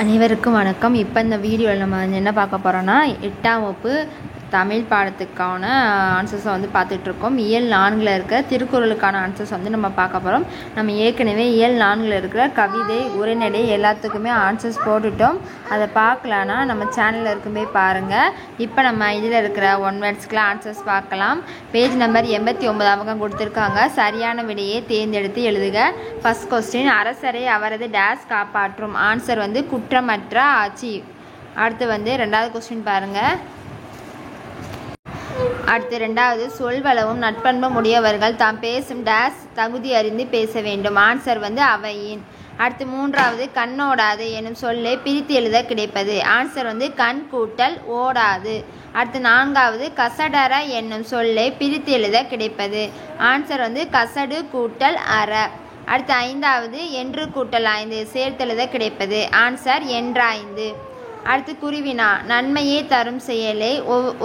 அனைவருக்கும் வணக்கம். இப்போ இந்த வீடியோவில் நம்ம என்ன பார்க்க போகிறோன்னா 8ஆம் வகுப்பு தமிழ் பாடத்துக்கான ஆன்சர்ஸை பார்த்துட்ருக்கோம். இயல் 4ல் இருக்கிற திருக்குறளுக்கான ஆன்சர்ஸ் நம்ம பார்க்க போகிறோம். நம்ம ஏற்கனவே இயல் 4ல் இருக்கிற கவிதை, உரைநடை எல்லாத்துக்குமே ஆன்சர்ஸ் போட்டுட்டோம். அதை பார்க்கலான்னா நம்ம சேனலில் இருக்குமே பாருங்கள். இப்போ நம்ம இதில் இருக்கிற ஒன் வேர்ட்ஸ்க்குலாம் ஆன்சர்ஸ் பார்க்கலாம். பேஜ் நம்பர் 89 பக்கம் கொடுத்துருக்காங்க. சரியான விடையை தேர்ந்தெடுத்து எழுதுக. ஃபர்ஸ்ட் கொஸ்டின், அரசரை அவரது டேஸ் காப்பாற்றும். ஆன்சர் குற்றமற்ற ஆட்சி. அடுத்து ரெண்டாவது கொஸ்டின் பாருங்கள். அடுத்து ரெண்டாவது, சொல்வளவும் நட்பண்பும் உடையவர்கள் தாம் பேசும் டேஸ் தகுதி அறிந்து பேச வேண்டும். ஆன்சர் அவையின். அடுத்து மூன்றாவது, கண்ணோடாது எனும் சொல்லை பிரித்து எழுத கிடைப்பது. ஆன்சர் கண் கூட்டல் ஓடாது. அடுத்து நான்காவது, கசடற என்னும் சொல்லை பிரித்து எழுத கிடைப்பது. ஆன்சர் கசடு கூட்டல் அற. அடுத்து ஐந்தாவது, என்று கூட்டல் 5 சேர்த்தெழுத கிடைப்பது. ஆன்சர் என்றாய்ந்து. அடுத்து குருவினா, நன்மையே தரும் செயலை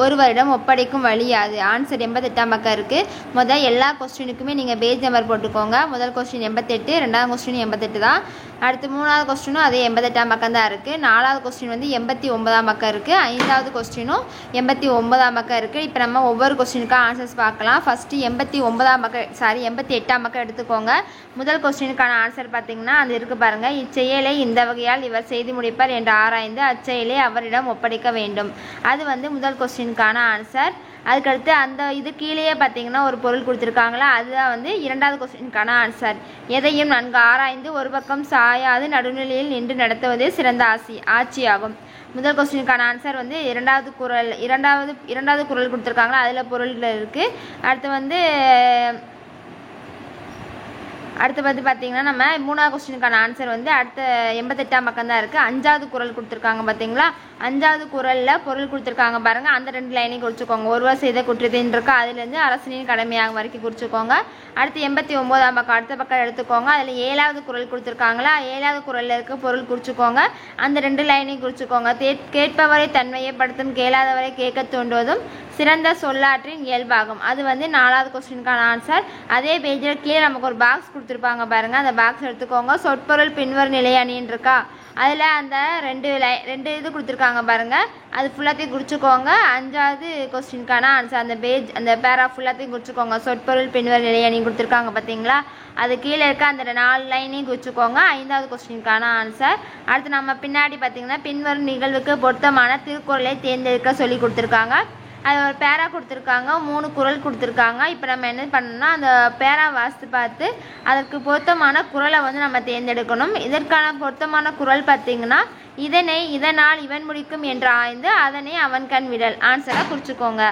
ஒருவரிடம் ஒப்படைக்கும் வழியாது. ஆன்சர் 88ஆம் பக்கம் இருக்குது. முதல் எல்லா கொஸ்டினுக்குமே நீங்கள் பேஜ் நம்பர் போட்டுக்கோங்க. முதல் கொஸ்டின் 88, ரெண்டாவது கொஸ்டின் 88 தான். அடுத்து மூணாவது கொஸ்டினும் அதே 88ஆம் பக்கம் தான் இருக்குது. நாலாவது கொஸ்டின் 89ஆம் பக்கம் இருக்குது. ஐந்தாவது கொஸ்டினும் 89ஆம் பக்கம் இருக்குது. இப்போ நம்ம ஒவ்வொரு கொஸ்டினுக்காக ஆன்சர்ஸ் பார்க்கலாம். ஃபஸ்ட்டு 88ஆம் பக்கம் எடுத்துக்கோங்க. முதல் கொஸ்டினுக்கான ஆன்சர் பார்த்தீங்கன்னா அது இருக்குது பாருங்கள். இச்செயலை இந்த வகையால் இவர் செய்து முடிப்பார் என்று ஆராய்ந்து அச்செயலை அவரிடம் ஒப்படைக்க வேண்டும். அது முதல் கொஸ்டினுக்கான ஆன்சர். அதுக்கடுத்து அந்த இது கீழேயே பார்த்தீங்கன்னா ஒரு பொருள் கொடுத்துருக்காங்களா, அதுதான் இரண்டாவது கொஸ்டினுக்கான ஆன்சர். எதையும் நன்கு ஆராய்ந்து ஒரு பக்கம் சாயாது நடுநிலையில் நின்று நடத்துவதே சிறந்த ஆட்சியாகும். முதல் கொஸ்டினுக்கான ஆன்சர் இரண்டாவது குறள் கொடுத்துருக்காங்களா, அதில் பொருள்கள் இருக்குது. அடுத்து பார்த்தீங்கன்னா நம்ம மூணாவது கொஸ்டினுக்கான ஆன்சர் அடுத்த 88ஆம் பக்கம் தான் இருக்குது. அஞ்சாவது குறள் கொடுத்துருக்காங்க பார்த்தீங்களா, அஞ்சாவது குறளில் பொருள் கொடுத்துருக்காங்க பாருங்கள். அந்த 2 லைனையும் குறிச்சிக்கோங்க. ஒருவர் செய்த குற்றத்தின் இருக்கா, அதுலேருந்து அரசனின் கடமையாகும் வரைக்கும் குறிச்சிக்கோங்க. அடுத்து 89ஆம் பக்கம் அடுத்த பக்கம் எடுத்துக்கோங்க. அதில் 7வது குறள் கொடுத்துருக்காங்களா, 7வது குறளில் இருக்க பொருள் குறிச்சிக்கோங்க. அந்த 2 லைனையும் குறிச்சிக்கோங்க. கேட்பவரை தன்மையப்படுத்தும் கேளாதவரை கேட்க தோன்றுவதும் சிறந்த சொல்லாற்றின் இயல்பாகும். அது 4வது கொஸ்டினுக்கான ஆன்சர். அதே பேஜில் கீழே நமக்கு ஒரு பாக்ஸ் கொடுத்துருப்பாங்க பாருங்கள். அந்த பாக்ஸ் எடுத்துக்கோங்க. சொற்பொருள் பின்வரும் நிலை அணின்னு இருக்கா, அதில் அந்த ரெண்டு இது கொடுத்துருக்காங்க பாருங்கள். அது ஃபுல்லாத்தையும் குறிச்சிக்கோங்க. 5வது கொஸ்டினுக்கான ஆன்சர் அந்த பேரா ஃபுல்லாத்தையும் குறிச்சிக்கோங்க. சொற்பொருள் பின்வரும் நிலை அணி கொடுத்துருக்காங்க பார்த்தீங்களா, அது கீழே இருக்க அந்த 4 லைனையும் குறிச்சிக்கோங்க. 5வது கொஸ்டினுக்கான ஆன்சர். அடுத்து நம்ம பின்னாடி பார்த்தீங்கன்னா பின்வரும் நிகழ்வுக்கு பொருத்தமான திருக்குறளை தேர்ந்தெடுக்க சொல்லி கொடுத்துருக்காங்க. அது ஒரு பேரா கொடுத்துருக்காங்க, 3 குறள் கொடுத்துருக்காங்க. இப்போ நம்ம என்ன பண்ணணும்னா அந்த பேரா வாசித்து பார்த்து அதற்கு பொருத்தமான குறளை நம்ம தேர்ந்தெடுக்கணும். இதற்கான பொருத்தமான குறள் பார்த்தீங்கன்னா, இதனை இதனால் இவன் முடிக்கும் என்று ஆய்ந்து அதனை அவன் கண் விடல். ஆன்சராக குறிச்சிக்கோங்க.